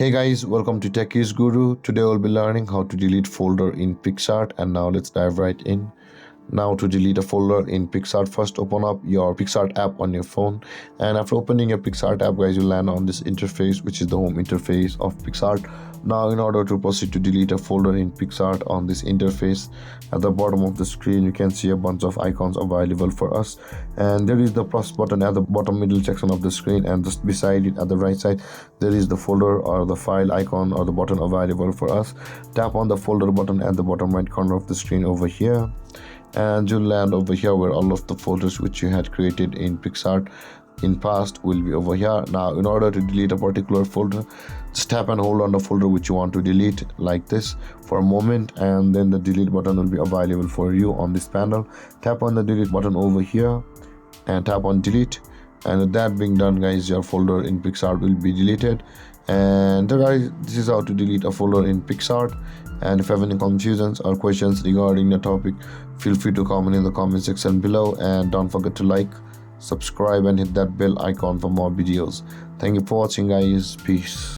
Hey guys, welcome to Techies Guru. Today we'll be learning how to delete folder in Picsart, and now let's dive right in. Now to delete a folder in Picsart, first open up your Picsart app on your phone, and after opening your Picsart app guys, you land on this interface, which is the home interface of Picsart. Now in order to proceed to delete a folder in Picsart on this interface, at the bottom of the screen you can see a bunch of icons available for us, and there is the plus button at the bottom middle section of the screen, and just beside it at the right side there is the folder or the file icon or the button available for us. Tap on the folder button at the bottom right corner of the screen over here, and you'll land over here where all of the folders which you had created in Picsart in past will be over here. Now in order to delete a particular folder, just tap and hold on the folder which you want to delete like this for a moment, and then the delete button will be available for you on this panel. Tap on the delete button over here and tap on delete, and with that being done guys, your folder in Picsart will be deleted. And guys, this is how to delete a folder in Picsart. And if you have any confusions or questions regarding the topic, feel free to comment in the comment section below, and don't forget to like, subscribe and hit that bell icon for more videos. Thank you for watching guys. Peace.